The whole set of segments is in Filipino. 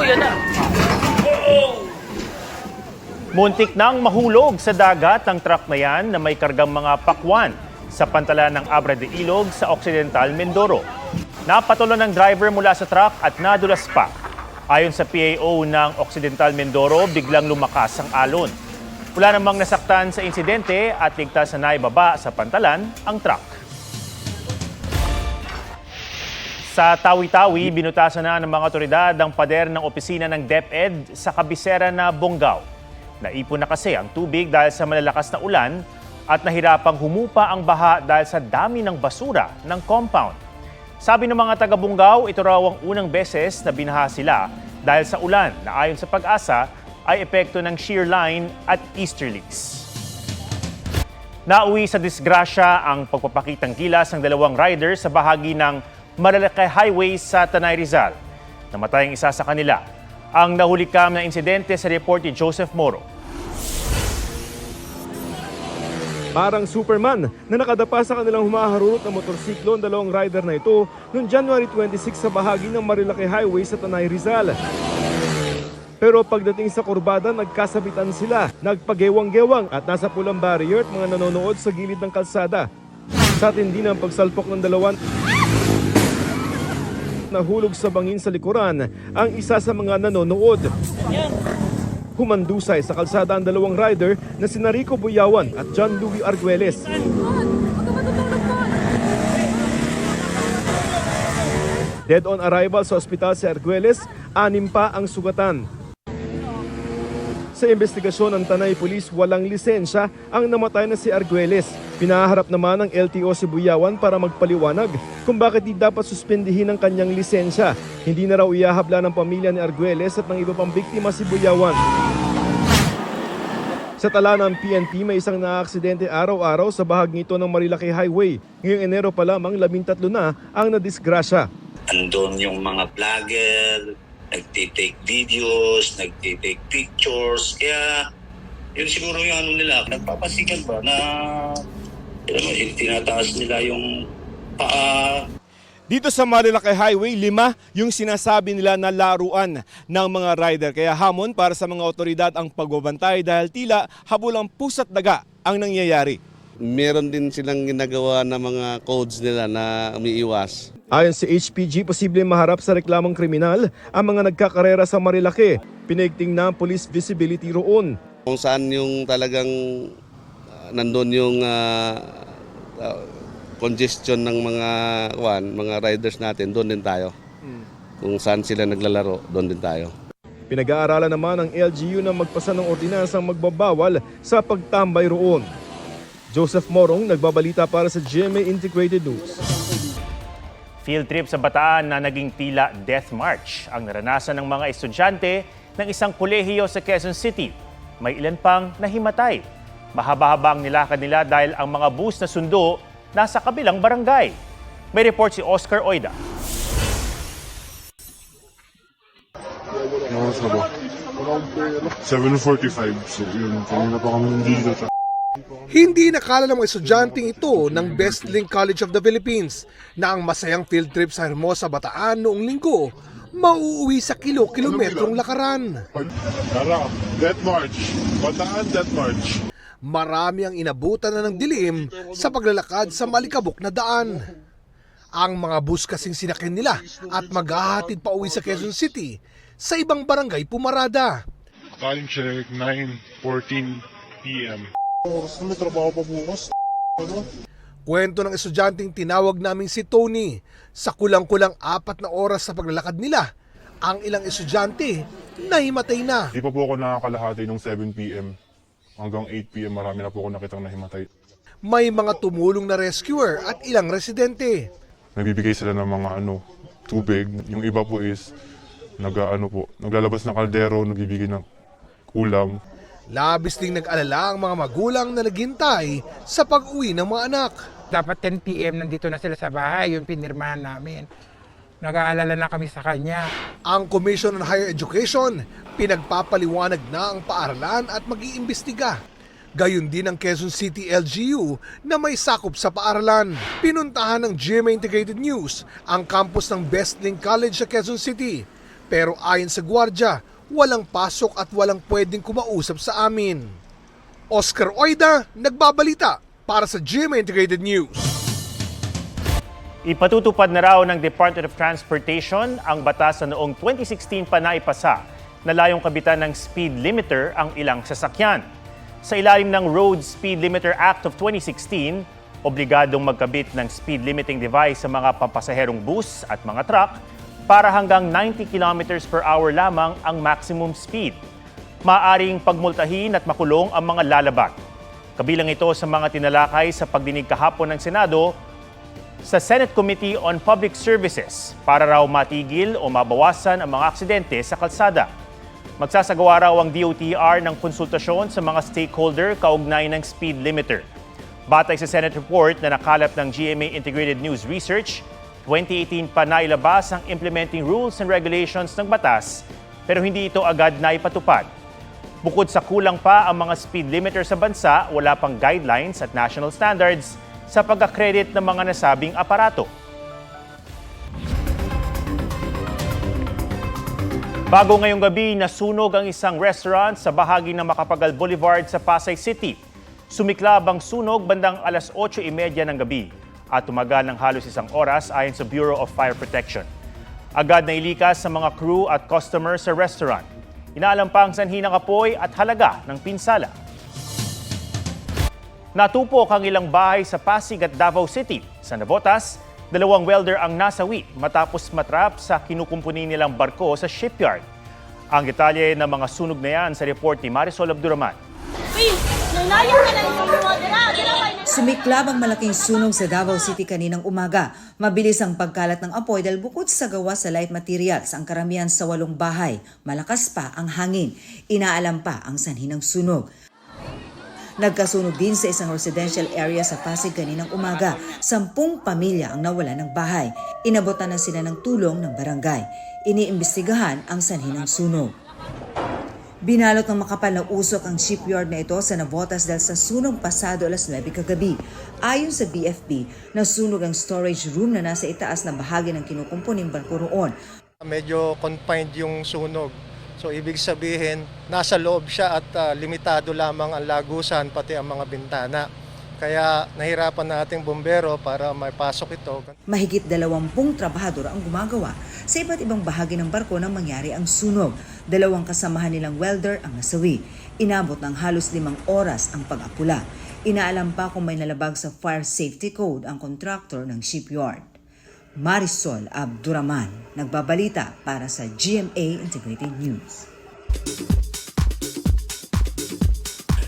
yan na. Muntik nang mahulog sa dagat ang truck na yan na may kargang mga pakwan sa pantalan ng Abra de Ilog sa Occidental Mindoro. Napatulan ng driver mula sa truck at nadulas pa. Ayon sa PAO ng Occidental Mindoro, biglang lumakas ang alon. Wala namang nasaktan sa insidente at ligtas na naibaba sa pantalan ang truck. Sa Tawi-Tawi, binutasan na ng mga otoridad ang pader ng opisina ng DepEd sa kabisera na Bonggao. Naipon na kasi ang tubig dahil sa malalakas na ulan at nahirapang humupa ang baha dahil sa dami ng basura ng compound. Sabi ng mga taga-Bonggao, ito raw ang unang beses na binaha sila dahil sa ulan na ayon sa Pag-asa ay epekto ng shear line at easterlies. Nauwi sa disgrasya ang pagpapakitang gilas ng dalawang rider sa bahagi ng Marilaki Highway sa Tanay Rizal. Namatay ang isa sa kanila. Ang nahulikam na insidente sa report ni Joseph Moro. Parang Superman na nakadapa sa kanilang humaharurot na motorsiklo ang dalawang rider na ito noong January 26 sa bahagi ng Marilaki Highway sa Tanay Rizal. Pero pagdating sa kurbada, nagkasabitan sila, nagpagewang-gewang at nasa pulang barrier at mga nanonood sa gilid ng kalsada. Sa tindi ng pagsalpok ng dalawan, nahulog sa bangin sa likuran ang isa sa mga nanonood. Humandusay sa kalsada ang dalawang rider na sina Rico Buyawan at John Louis Arguelles. Dead on arrival sa ospital si Arguelles, 6 pa ang sugatan. Sa investigasyon ng Tanay Police, walang lisensya ang namatay na si Arguelles. Pinaharap naman ng LTO si Buyawan para magpaliwanag kung bakit di dapat suspendihin ang kanyang lisensya. Hindi na raw ihahabla ng pamilya ni Arguelles at ng iba pang biktima si Buyawan. Sa tala ng PNP, may isang naaaksidente araw-araw sa bahagi ito ng Marilaki Highway. Ngayong Enero pa lamang, 13 na ang nadisgrasya. Andun yung mga vlogger, nagtitake videos, nagtitake pictures. Kaya yun siguro yung ano nila, nagpapasikat ba na tinataas nila yung paa. Dito sa Marilaki Highway, 5 yung sinasabi nila na laruan ng mga rider. Kaya hamon para sa mga otoridad ang pagbabantay dahil tila habulang pusa't daga ang nangyayari. Meron din silang ginagawa na mga codes nila na umiiwas. Ayon sa HPG, posible maharap sa reklamong kriminal ang mga nagkakarera sa Marilaki. Pinaigting na ang police visibility roon. Kung saan yung talagang nandun yung congestion ng mga riders natin, doon din tayo. Kung saan sila naglalaro, doon din tayo. Pinag-aaralan naman ng LGU na magpasa ng ordinansang magbabawal sa pagtambay roon. Joseph Morong, nagbabalita para sa GMA Integrated News. Field trip sa Bataan na naging tila death march ang naranasan ng mga estudyante ng isang kolehiyo sa Quezon City. May ilan pang nahimatay. Mahaba-haba ang nilakad nila dahil ang mga bus na sundo nasa kabilang barangay. May report si Oscar Oida. Nakasya ba? 7:45. So yun, kanina pa kami nandito. Hindi nakala ng mga estudyanteng ito ng Best Link College of the Philippines na ang masayang field trip sa Hermosa, Bataan noong linggo mauuwi sa kilo-kilometrong lakaran. Tara, Death March. Bataan Death March. Marami ang inabutan na ng dilim sa paglalakad sa malikabok na daan. Ang mga bus kasing sinakin nila at maghahatid pa uwi sa Quezon City sa ibang barangay pumarada. Time check, 9:14 p.m. Oras na, may trabaho pa bukas. Kwento ng estudyanteng tinawag namin si Tony, sa kulang-kulang 4 na oras sa paglalakad nila, ang ilang estudyante nahimatay na. Di pa po ako nakakalahati nung 7 p.m. Hanggang 8 p.m. marami na po ako nakitang nahimatay. May mga tumulong na rescuer at ilang residente. Nagbibigay sila ng mga tubig. Yung iba po is naglalabas ng kaldero, nagbibigay ng ulam. Labis ding nag-alala ang mga magulang na naghintay sa pag-uwi ng mga anak. Dapat 10 p.m. nandito na sila sa bahay, yung pinirmahan namin. Nag-aalala na kami sa kanya. Ang Commission on Higher Education, pinagpapaliwanag na ang paaralan at mag-iimbestiga. Gayon din ang Quezon City LGU na may sakop sa paaralan. Pinuntahan ng GMA Integrated News ang campus ng Best Link College sa Quezon City. Pero ayon sa gwardya, walang pasok at walang pwedeng kumausap sa amin. Oscar Oida, nagbabalita para sa GMA Integrated News. Ipatutupad na raw ng Department of Transportation ang batas na noong 2016 pa naipasa na layong kabitan ng speed limiter ang ilang sasakyan. Sa ilalim ng Road Speed Limiter Act of 2016, obligadong magkabit ng speed limiting device sa mga pampasaherong bus at mga truck para hanggang 90 km per hour lamang ang maximum speed. Maaring pagmultahin at makulong ang mga lalabat. Kabilang ito sa mga tinalakay sa pagdinig kahapon ng Senado sa Senate Committee on Public Services para raw matigil o mabawasan ang mga aksidente sa kalsada. Magsasagawa raw ang DOTR ng konsultasyon sa mga stakeholder kaugnay ng speed limiter. Batay sa Senate report na nakalap ng GMA Integrated News Research, 2018 pa nailabas ang implementing rules and regulations ng batas pero hindi ito agad naipatupad. Bukod sa kulang pa ang mga speed limiter sa bansa, wala pang guidelines at national standards sa pag-accredit ng mga nasabing aparato. Bago ngayong gabi, nasunog ang isang restaurant sa bahagi ng Macapagal Boulevard sa Pasay City. Sumiklab ang sunog bandang alas 8:30 ng gabi at tumagal ng halos isang oras ayon sa Bureau of Fire Protection. Agad na ilikas sa mga crew at customers sa restaurant. Inaalam pa ang sanhi ng apoy at halaga ng pinsala. Natupok ang ilang bahay sa Pasig at Davao City. Sa Navotas, 2 welder ang nasawi matapos matrap sa kinukumpuni nilang barko sa shipyard. Ang detalye ng mga sunog na yan sa report ni Marisol Abduraman. Sumiklab ang malaking sunog sa Davao City kaninang umaga. Mabilis ang pagkalat ng apoy dahil bukod sa gawa sa light materials ang karamihan sa 8 bahay. Malakas pa ang hangin. Inaalam pa ang sanhi ng sunog. Nagkasunog din sa isang residential area sa Pasig kaninang umaga. 10 pamilya ang nawala ng bahay. Inabotan na sila ng tulong ng barangay. Iniimbestigahan ang sanhi ng sunog. Binalot ng makapal na usok ang shipyard na ito sa Navotas dahil sa sunog pasado alas 9 kagabi. Ayon sa BFP, nasunog ang storage room na nasa itaas na bahagi ng kinukumpuning barko roon. Medyo confined yung sunog. So ibig sabihin, nasa loob siya at limitado lamang ang lagusan pati ang mga bintana. Kaya nahirapan na ating bumbero para maipasok ito. Mahigit 20 trabahador ang gumagawa sa iba't ibang bahagi ng barko nang mangyari ang sunog. 2 kasamahan nilang welder ang nasawi. Inabot ng halos 5 oras ang pag-apula. Inaalam pa kung may nalabag sa fire safety code ang contractor ng shipyard. Marisol Abduraman, nagbabalita para sa GMA Integrated News.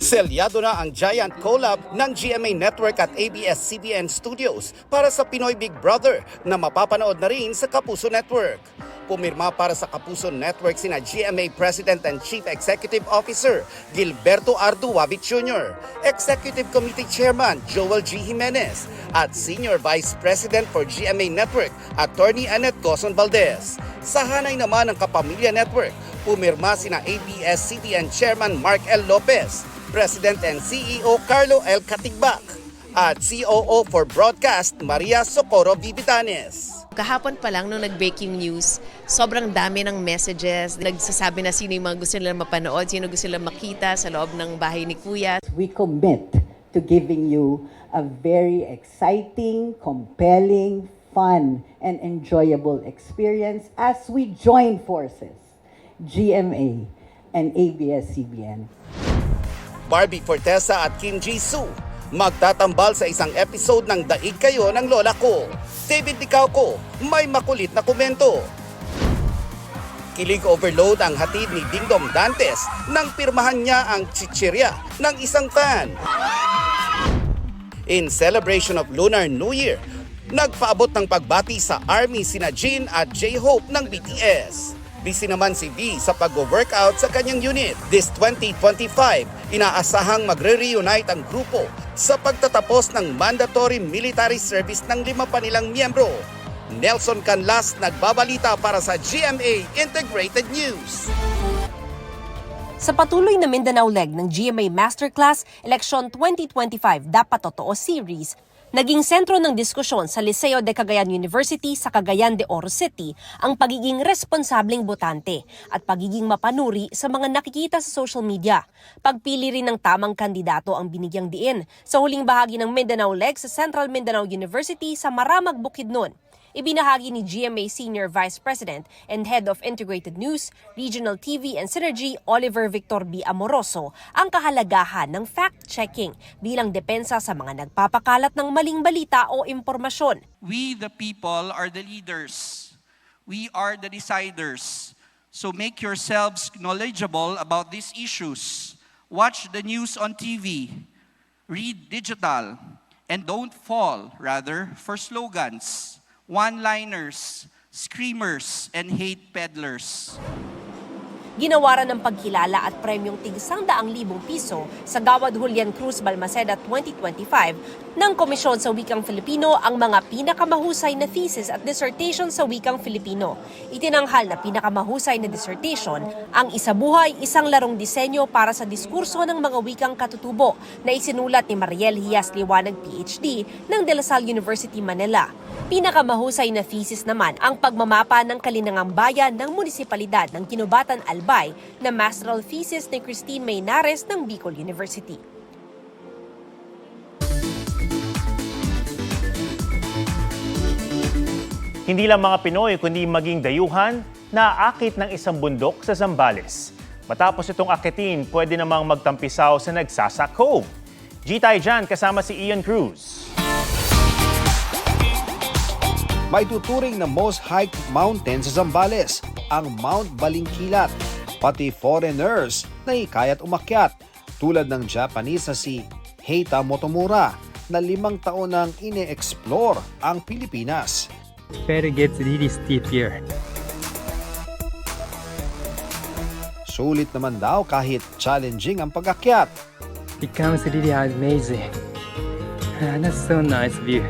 Selyado na ang giant collab ng GMA Network at ABS-CBN Studios para sa Pinoy Big Brother na mapapanood na rin sa Kapuso Network. Pumirma para sa Kapuso Network sina GMA President and Chief Executive Officer Gilberto Arduavit Jr., Executive Committee Chairman Joel G. Jimenez, at Senior Vice President for GMA Network Attorney Annette Coson Valdez. Sa hanay naman ng Kapamilya Network, pumirma sina ABS-CBN Chairman Mark L. Lopez, President and CEO Carlo L. Katigbak, at COO for Broadcast Maria Socorro Bibitanes. Kahapon pa lang nung nag-breaking news, sobrang dami ng messages. Nagsasabi na sino yung mga gusto nilang mapanood, sino gusto nilang makita sa loob ng bahay ni Kuya. We commit to giving you a very exciting, compelling, fun, and enjoyable experience as we join forces, GMA and ABS-CBN. Barbie Fortesa at Kim Jisoo magtatambal sa isang episode ng Daig Kayo ng Lola Ko. David Licauco, may makulit na komento. Kilig overload ang hatid ni Dingdong Dantes nang pirmahan niya ang chichirya ng isang fan. In celebration of Lunar New Year, nagpaabot ng pagbati sa ARMY sina Jin at J-Hope ng BTS. Busy naman si V sa pag-workout sa kanyang unit. This 2025, inaasahang magre-reunite ang grupo sa pagtatapos ng mandatory military service ng 5 pa nilang miyembro. Nelson Canlas nagbabalita para sa GMA Integrated News. Sa patuloy na Mindanao leg ng GMA Masterclass Election 2025 Dapat Totoo Series, Naging sentro ng diskusyon sa Liceo de Cagayan University sa Cagayan de Oro City ang pagiging responsableng botante at pagiging mapanuri sa mga nakikita sa social media. Pagpili rin ng tamang kandidato ang binigyang diin sa huling bahagi ng Mindanao Leg sa Central Mindanao University sa Maramag, Bukidnon. Ibinahagi ni GMA Senior Vice President and Head of Integrated News, Regional TV and Synergy, Oliver Victor B. Amoroso, ang kahalagahan ng fact-checking bilang depensa sa mga nagpapakalat ng maling balita o impormasyon. We the people are the leaders. We are the deciders. So make yourselves knowledgeable about these issues. Watch the news on TV. Read digital. And don't fall, rather, for slogans, one-liners, screamers, and hate peddlers. Ginawaran ng pagkilala at premyong tig 100,000 piso sa Gawad Julian Cruz Balmaceda 2025 ng Komisyon sa Wikang Filipino ang mga pinakamahusay na thesis at dissertation sa Wikang Filipino. Itinanghal na pinakamahusay na dissertation ang Isabuhay, isang larong disenyo para sa diskurso ng mga wikang katutubo na isinulat ni Mariel Hias Liwanag PhD ng De La Salle University, Manila. Pinakamahusay na thesis naman ang pagmamapa ng kalinangang bayan ng munisipalidad ng Kinubatan, Albay na masteral thesis ni Christine Maynares ng Bicol University. Hindi lang mga Pinoy kundi maging dayuhan na aakit ng isang bundok sa Zambales. Matapos itong akitin, pwede namang magtampisaw sa Nagsasa Cove. G-Tay dyan kasama si Ian Cruz. May tuturing na most hiked mountain sa Zambales, ang Mount Balingkilat. Pati foreigners na hikayat umakyat, tulad ng Japanese na si Heita Motomura na 5 taon nang ine-explore ang Pilipinas. But it gets really steep here. Sulit naman daw kahit challenging ang pag-akyat. Becomes really amazing. That's so nice view.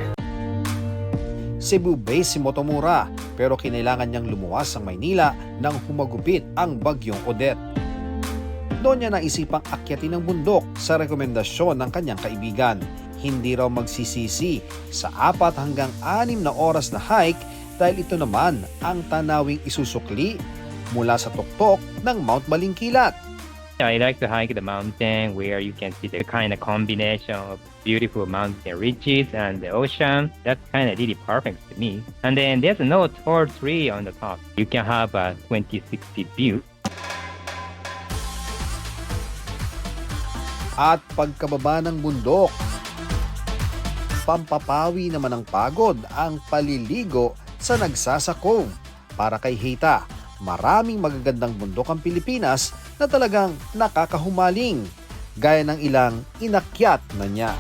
Cebu base si Motomura pero kinailangan niyang lumuwas sa Maynila nang humagupit ang bagyong Odette. Doon niya naisipang akyatin ang bundok sa rekomendasyon ng kanyang kaibigan. Hindi raw magsisisi sa 4 hanggang 6 na oras na hike dahil ito naman ang tanawing isusukli mula sa tuktok ng Mount Balingkilat. I like to hike the mountain where you can see the kind of combination of beautiful mountain ridges and the ocean. That's kind of really perfect to me. And then there's no tall tree on the top. You can have a 2060 view. At pagkababa ng bundok, pampapawi naman ng pagod ang paliligo sa Nagsasa Cove. Para kay Heita, maraming magagandang bundok ang Pilipinas na talagang nakakahumaling, gaya ng ilang inakyat na niya.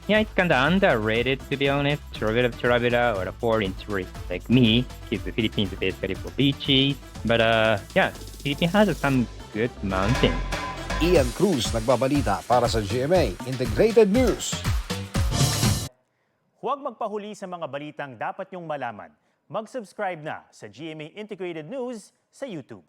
Yeah, it's kind of underrated to be honest. Traveler or a foreign tourist like me, because the Philippines is basically for beaches. But yeah, Philippines has some good mountains. Ian Cruz nagbabalita para sa GMA Integrated News. Huwag magpahuli sa mga balitang dapat niyong malaman. Mag-subscribe na sa GMA Integrated News sa YouTube.